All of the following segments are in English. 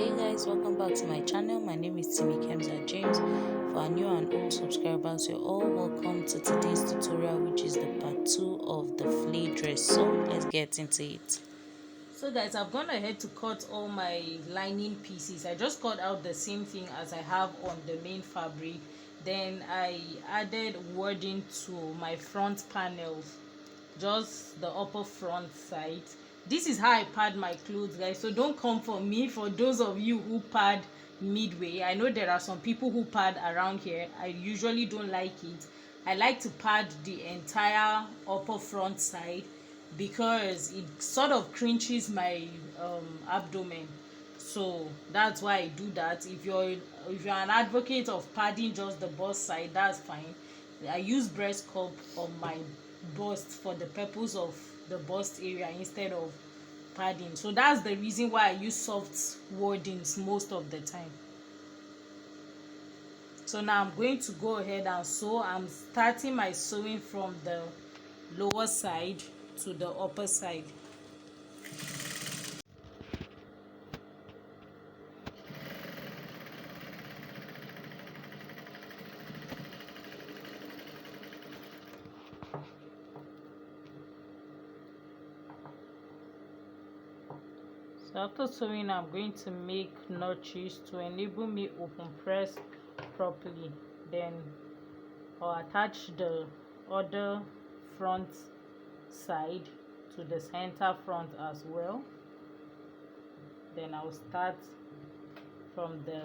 Hey guys, welcome back to my channel. My name is Timmy Kemza James. For our new and old subscribers, you're all welcome to today's tutorial, which is the part 2 of the flea dress. So let's get into it. So guys, I've gone ahead to cut all my lining pieces. I just cut out the same thing as I have on the main fabric. Then I added wording to my front panels, just the upper front side. This is how I pad my clothes, guys, so don't come for me. For those of you who pad midway, I know there are some people who pad around here. I usually don't like it. I like to pad the entire upper front side because it sort of cringes my abdomen. So that's why I do that. If you're an advocate of padding just the bust side, that's fine. I use breast cup on my bust for the purpose of the bust area instead of padding. So that's the reason why I use soft wordings most of the time. So now I'm going to go ahead and sew. I'm starting my sewing from the lower side to the upper side. So after sewing, I'm going to make notches to enable me open press properly. Then I'll attach the other front side to the center front as well. Then I'll start from the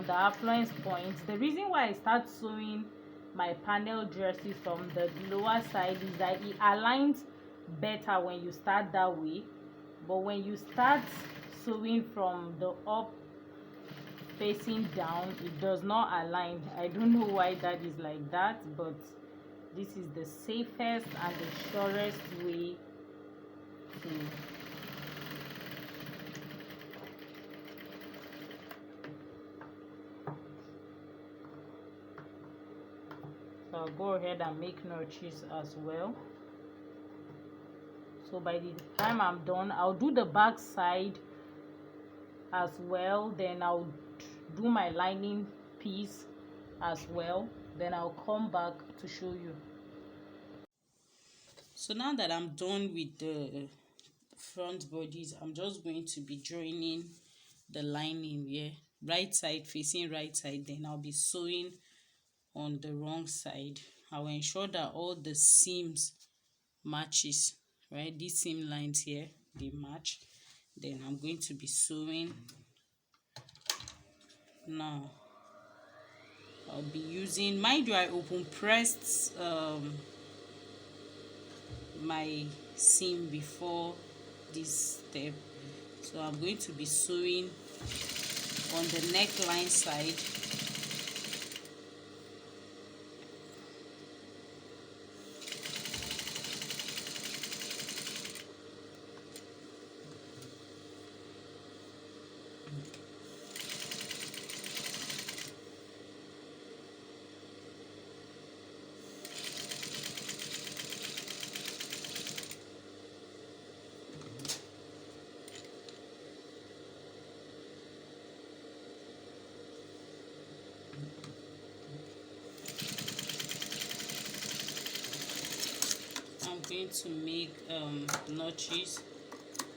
affluence point. The reason why I start sewing my panel dresses from the lower side is that it aligns better when you start that way, but when you start sewing from the up facing down, it does not align. I don't know why that is like that, but this is the safest and the surest way to so I'll go ahead and make notches as well. So by the time I'm done, I'll do the back side as well. Then I'll do my lining piece as well. Then I'll come back to show you. So now that I'm done with the front bodies, I'm just going to be joining the lining here, right side facing right side. Then I'll be sewing on the wrong side. I will ensure that all the seams matches, right? These seam lines here, they match. Then I'm going to be sewing. Now I'll be using, mind you, I open pressed my seam before this step, so I'm going to be sewing on the neckline side. Going to make notches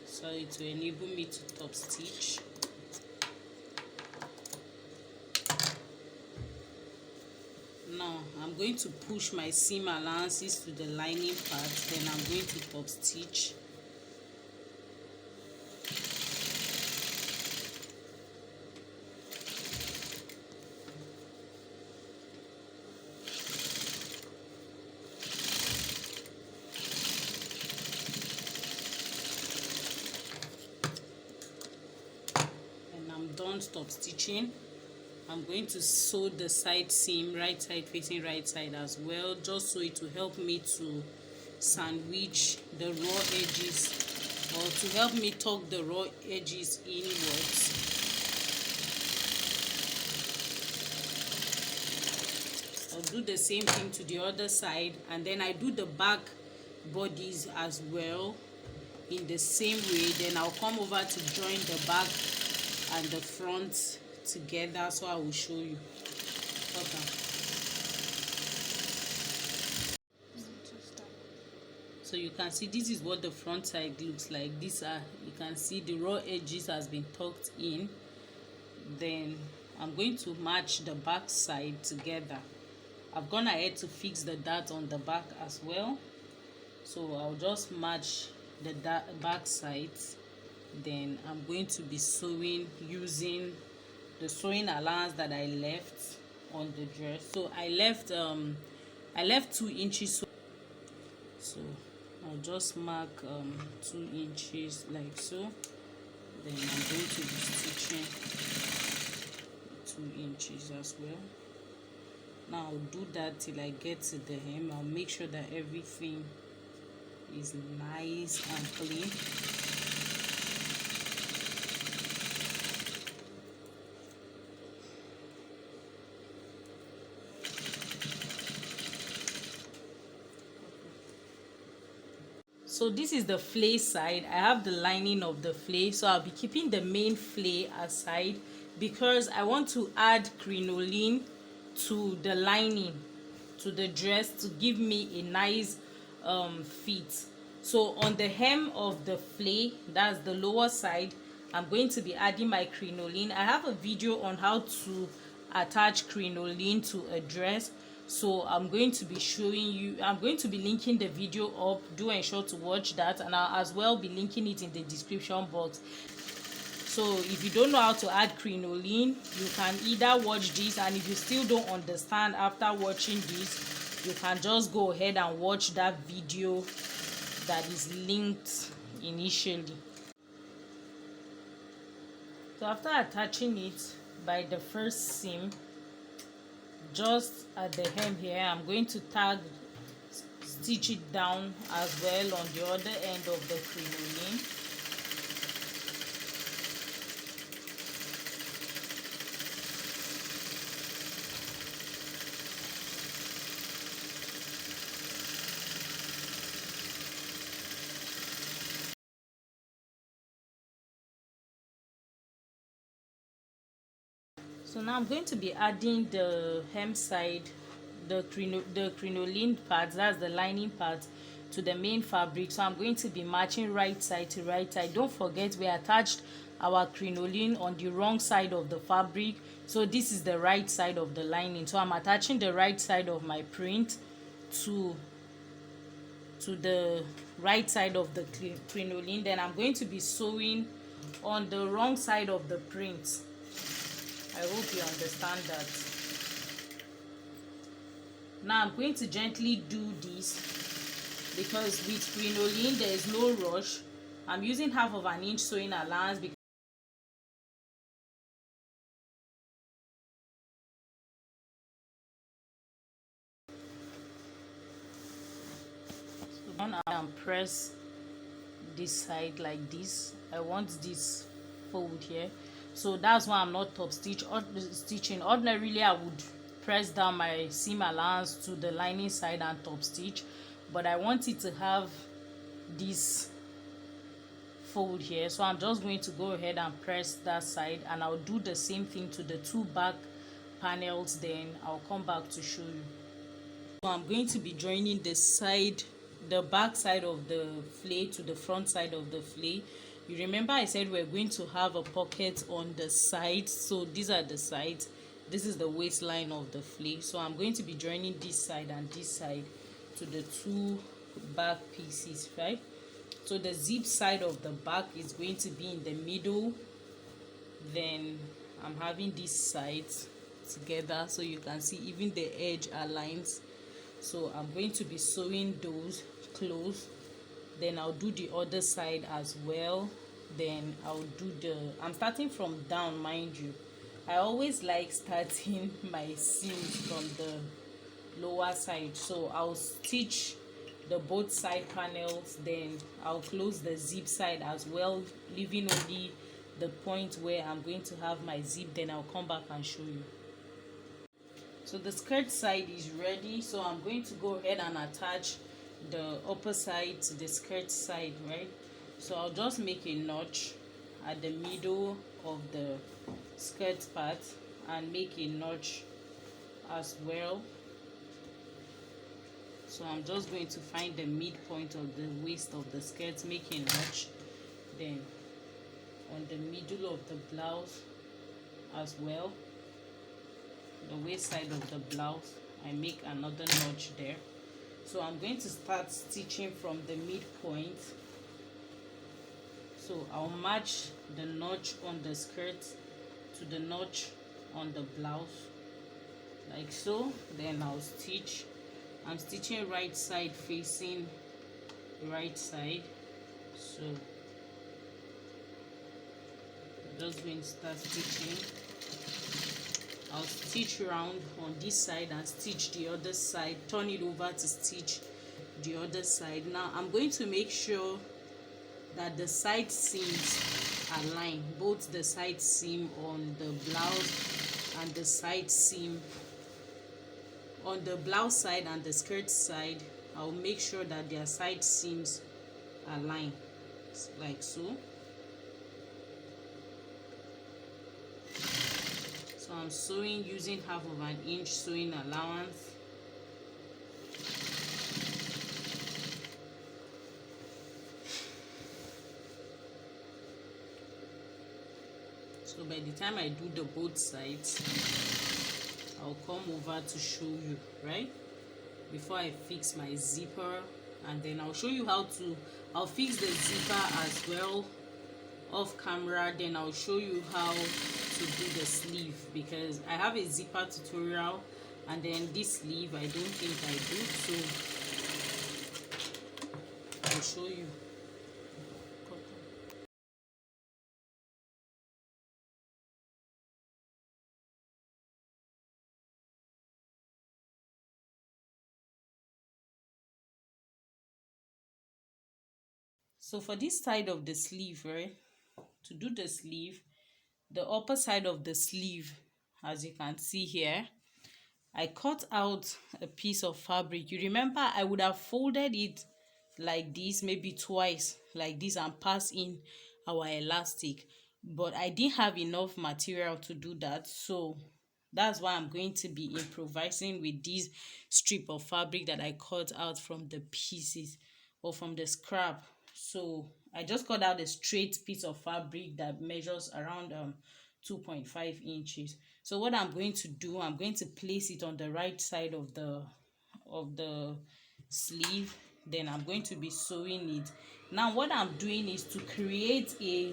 so it will enable me to top stitch. Now I'm going to push my seam allowances to the lining part, then I'm going to top stitch. Done stop stitching, I'm going to sew the side seam, right side facing right side as well, just so it will help me to sandwich the raw edges, or to help me tuck the raw edges inwards. I'll do the same thing to the other side, and then I do the back bodies as well. in the same way. Then I'll come over to join the back and the front together, so I will show you. Okay. So you can see this is what the front side looks like. These are, you can see the raw edges has been tucked in. Then I'm going to match the back side together. I've gone ahead to fix the dart on the back as well, so I'll just match the back sides. Then I'm going to be sewing using the sewing allowance that I left on the dress. So I left 2 inches, so I'll just mark 2 inches like so. Then I'm going to be stitching 2 inches as well. Now I'll do that till I get to the hem. I'll make sure that everything is nice and clean. So this is the flay side. I have the lining of the flay, so I'll be keeping the main flay aside because I want to add crinoline to the lining, to the dress, to give me a nice fit. So on the hem of the flay, that's the lower side, I'm going to be adding my crinoline. I have a video on how to attach crinoline to a dress, so I'm going to be showing you. I'm going to be linking the video up. Do ensure to watch that, and I'll as well be linking it in the description box. So if you don't know how to add crinoline, you can either watch this, and if you still don't understand after watching this, you can just go ahead and watch that video that is linked initially. So after attaching it by the first seam, just at the hem here, I'm going to stitch it down as well on the other end of the crinoline. So now I'm going to be adding the hem side, the crinoline part, that's the lining part, to the main fabric. So I'm going to be matching right side to right side. Don't forget we attached our crinoline on the wrong side of the fabric, so this is the right side of the lining. So I'm attaching the right side of my print to the right side of the crinoline. Then I'm going to be sewing on the wrong side of the print. I hope you understand that. Now I'm going to gently do this because with crinoline there is no rush. I'm using half of an inch sewing allowance because and press this side like this. I want this fold here, so that's why I'm not top stitching. Ordinarily I would press down my seam allowance to the lining side and top stitch, but I want it to have this fold here, so I'm just going to go ahead and press that side, and I'll do the same thing to the 2 back panels. Then I'll come back to show you. So I'm going to be joining the back side of the flay to the front side of the flay. You remember I said we're going to have a pocket on the sides, so these are the sides. This is the waistline of the flay, so I'm going to be joining this side and this side to the 2 back pieces, right? So the zip side of the back is going to be in the middle. Then I'm having these sides together, so you can see even the edge aligns. So I'm going to be sewing those close. Then I'll do the other side as well. Then I'll do I'm starting from down, mind you. I always like starting my seams from the lower side. So I'll stitch the both side panels, then I'll close the zip side as well, leaving only the point where I'm going to have my zip. Then I'll come back and show you. So the skirt side is ready, so I'm going to go ahead and attach the upper side to the skirt side, right? So I'll just make a notch at the middle of the skirt part and make a notch as well. So I'm just going to find the midpoint of the waist of the skirt, make a notch, then on the middle of the blouse as well, the waist side of the blouse, I make another notch there. So I'm going to start stitching from the midpoint. So I'll match the notch on the skirt to the notch on the blouse like so. Then I'll stitch. I'm stitching right side facing right side. So I'm just going to start stitching. I'll stitch round on this side and stitch the other side, turn it over to stitch the other side. Now I'm going to make sure that the side seams align, both the side seam on the blouse and the side seam on the blouse side and the skirt side. I'll make sure that their side seams align like so. So I'm sewing using 1/2 inch sewing allowance. So by the time I do the both sides, I'll come over to show you, right? Before I fix my zipper, and then I'll show you how to, I'll fix the zipper as well off camera. Then I'll show you how to do the sleeve, because I have a zipper tutorial, and then this sleeve I don't think I do, so I'll show you. So for this side of the sleeve, right, to do the sleeve, the upper side of the sleeve, as you can see here, I cut out a piece of fabric. You remember I would have folded it like this, maybe twice like this, and pass in our elastic, but I didn't have enough material to do that. So that's why I'm going to be improvising with this strip of fabric that I cut out from the pieces or from the scrap. So I just cut out a straight piece of fabric that measures around 2.5 inches. So what I'm going to do, I'm going to place it on the right side of the sleeve. Then I'm going to be sewing it. Now what I'm doing is to create a,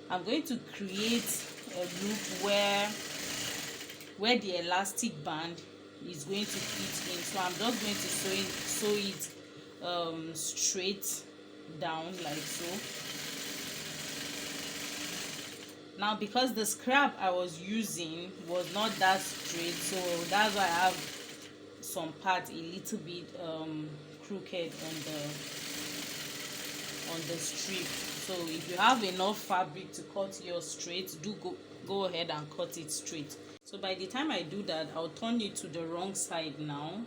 I'm going to create a loop where the elastic band is going to fit in. So I'm just going to sew it straight down like so. Now because the scrap I was using was not that straight, so that's why I have some part a little bit crooked on the strip. So if you have enough fabric to cut yours straight, do go ahead and cut it straight. So by the time I do that, I'll turn it to the wrong side now.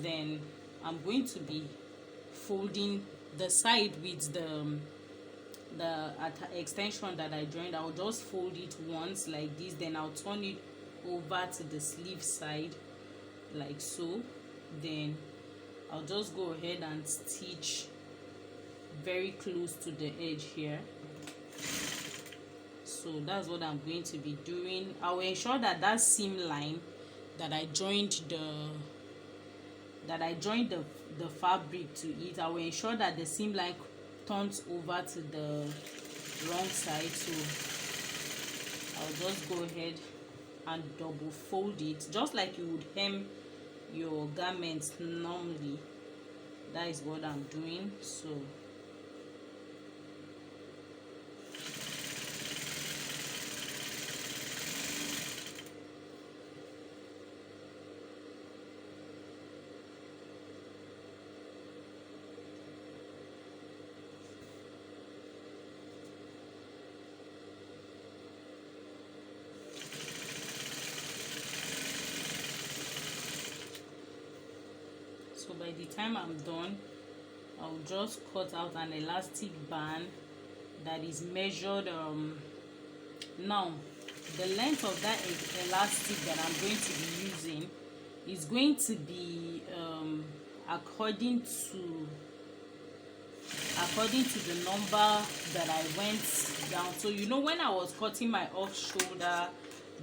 Then I'm going to be folding the side with the extension that I joined. I'll just fold it once like this, then I'll turn it over to the sleeve side like so. Then I'll just go ahead and stitch very close to the edge here. So that's what I'm going to be doing. I will ensure that that seam line that I joined the fabric to it, I will ensure that the seam line turns over to the wrong side. So I'll just go ahead and double fold it just like you would hem your garments normally. That is what I'm doing. So by the time I'm done, I'll just cut out an elastic band that is measured. Now the length of that elastic that I'm going to be using is going to be according to the number that I went down. So you know, when I was cutting my off shoulder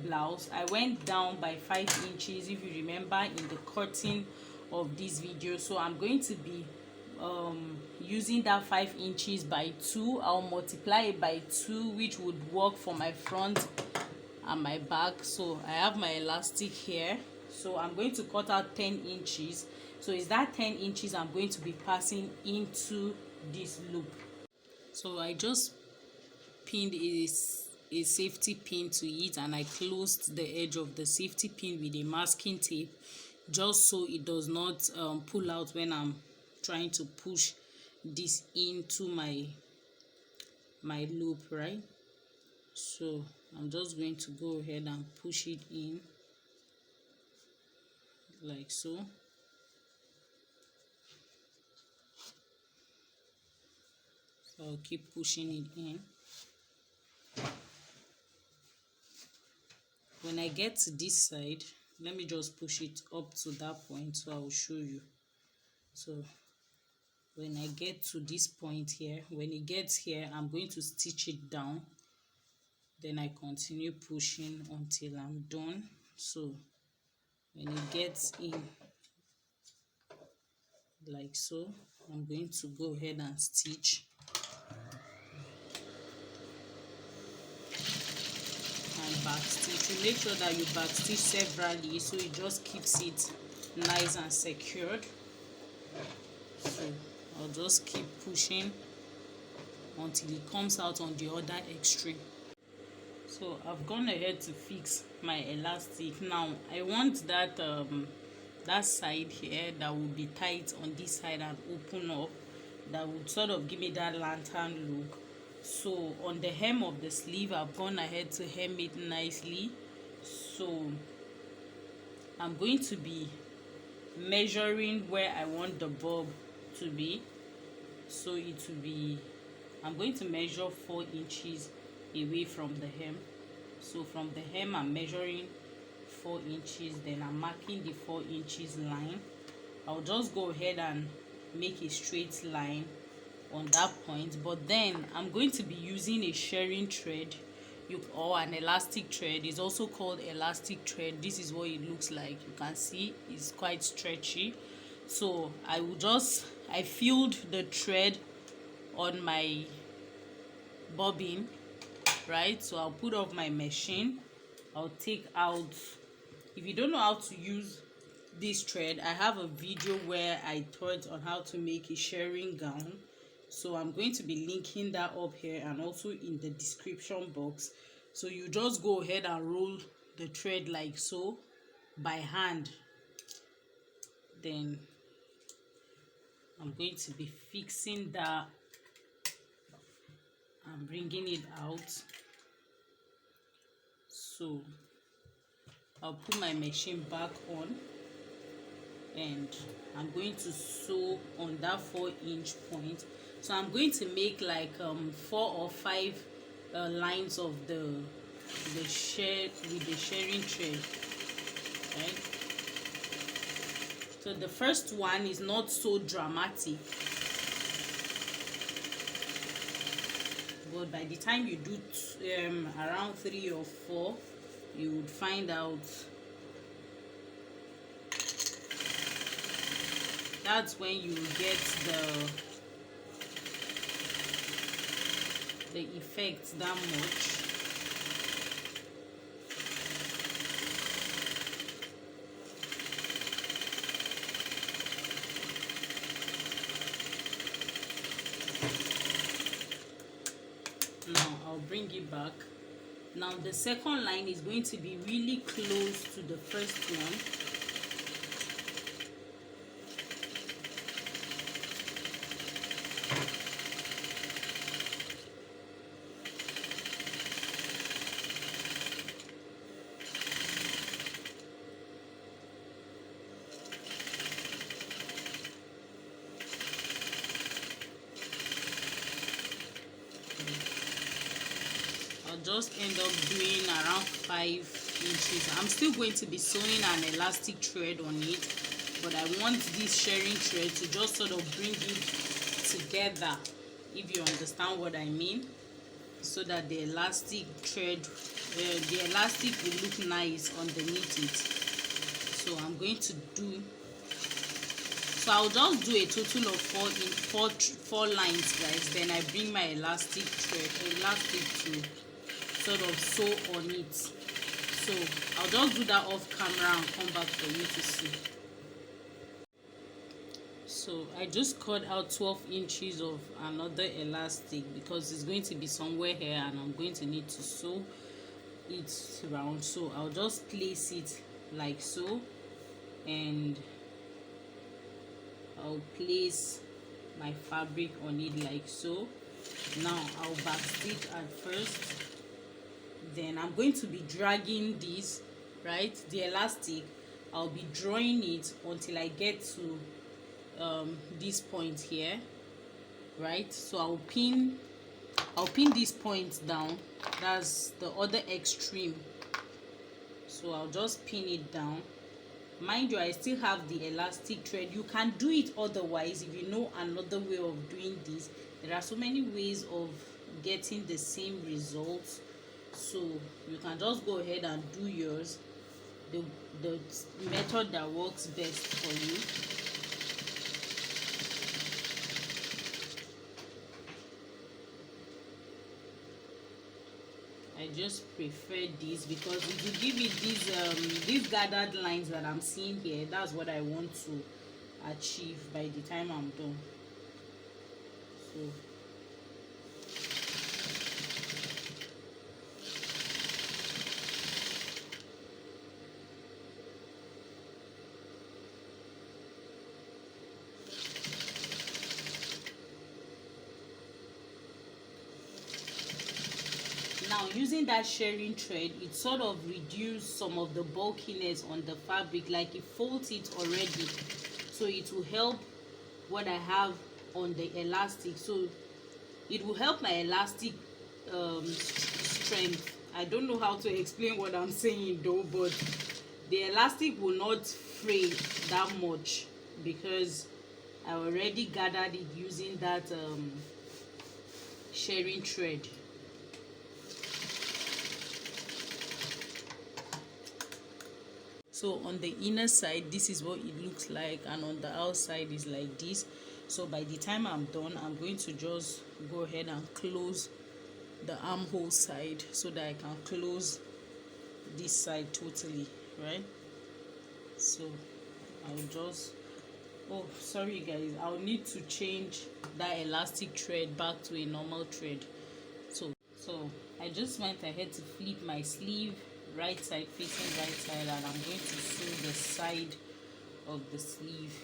blouse, I went down by 5 inches, if you remember, in the cutting of this video. So I'm going to be using that 5 inches by 2. I'll multiply it by 2, which would work for my front and my back. So I have my elastic here, so I'm going to cut out 10 inches. So is that 10 inches I'm going to be passing into this loop. So I just pinned a safety pin to it, and I closed the edge of the safety pin with a masking tape, just so it does not pull out when I'm trying to push this into my loop, right? So I'm just going to go ahead and push it in like so. So I'll keep pushing it in. When I get to this side, let me just push it up to that point, so I will show you. So when I get to this point here, when it gets here, I'm going to stitch it down, then I continue pushing until I'm done. So when it gets in like so, I'm going to go ahead and stitch and back stitch. You make sure that you back stitch severally, so it just keeps it nice and secured. So I'll just keep pushing until it comes out on the other extreme. So I've gone ahead to fix my elastic. Now I want that that side here that will be tight on this side and open up, that would sort of give me that lantern look. So on the hem of the sleeve, I've gone ahead to hem it nicely. So I'm going to be measuring where I want the bob to be. So it will be, I'm going to measure 4 inches away from the hem. So from the hem I'm measuring 4 inches, then I'm marking the 4 inches line. I'll just go ahead and make a straight line on that point, but then I'm going to be using a shearing thread, or an elastic thread. It's also called elastic thread. This is what it looks like. You can see it's quite stretchy. So I filled the thread on my bobbin, right? So I'll put off my machine. I'll take out, if you don't know how to use this thread, I have a video where I taught on how to make a shearing gown. So I'm going to be linking that up here and also in the description box. So you just go ahead and roll the thread like so by hand. Then I'm going to be fixing that and bringing it out. So I'll put my machine back on, and I'm going to sew on that 4-inch point. So I'm going to make like 4 or 5 lines of the shearing thread, right? So the first one is not so dramatic, but by the time you do around 3 or 4, you would find out that's when you get the effect that much. Now I'll bring it back. Now the second line is going to be really close to the first one. I'll just end up doing around 5 inches. I'm still going to be sewing an elastic thread on it, but I want this shearing thread to just sort of bring it together, if you understand what I mean, so that the elastic thread, the elastic will look nice underneath it. So I'm going to do, so I'll just do a total of four lines, guys. Then I bring my elastic to sort of sew on it. So I'll just do that off camera and come back for you to see. So I just cut out 12 inches of another elastic because it's going to be somewhere here and I'm going to need to sew it round. So I'll just place it like so, and I'll place my fabric on it like so. Now I'll backstitch at first, then I'm going to be dragging this, right, the elastic. I'll be drawing it until I get to this point here, right? So I'll pin this point down. That's the other extreme. So I'll just pin it down. Mind you, I still have the elastic thread. You can do it otherwise if you know another way of doing this. There are so many ways of getting the same results, so you can just go ahead and do yours, the method that works best for you. I just prefer this because it will give it these gathered lines that I'm seeing here. That's what I want to achieve by the time I'm done. Now using that shearing thread, it sort of reduces some of the bulkiness on the fabric, like it folds it already, so it will help what I have on the elastic. So it will help my elastic strength. I don't know how to explain what I'm saying though, but the elastic will not fray that much because I already gathered it using that shearing thread. So on the inner side, this is what it looks like, and on the outside is like this. So by the time I'm done, I'm going to just go ahead and close the armhole side so that I can close this side totally, right? So I'll just, oh sorry guys, I'll need to change that elastic thread back to a normal thread. So I just went ahead to flip my sleeve, right side facing right side, and I'm going to sew the side of the sleeve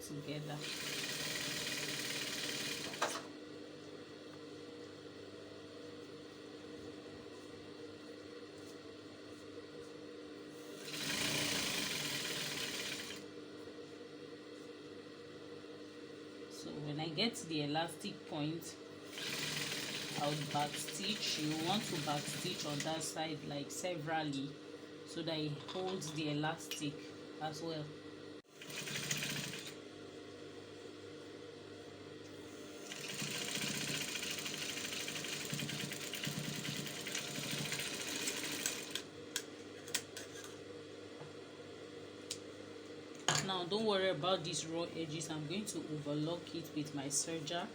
together. So when I get to the elastic point, I'll back stitch. You want to back stitch on that side like severally so that it holds the elastic as well. Now don't worry about these raw edges. I'm going to overlock it with my serger.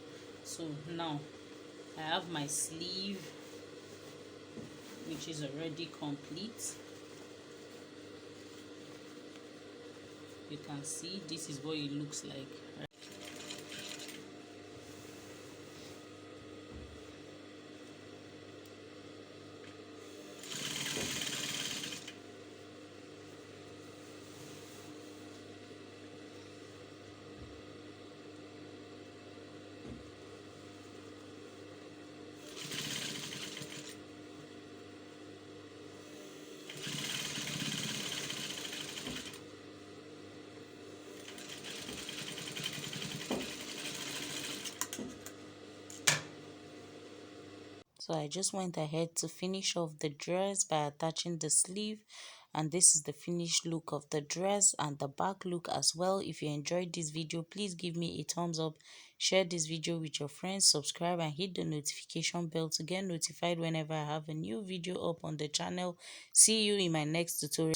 So now I have my sleeve, which is already complete. You can see this is what it looks like. So I just went ahead to finish off the dress by attaching the sleeve, and this is the finished look of the dress and the back look as well. If you enjoyed this video, please give me a thumbs up, share this video with your friends, subscribe and hit the notification bell to get notified whenever I have a new video up on the channel. See you in my next tutorial.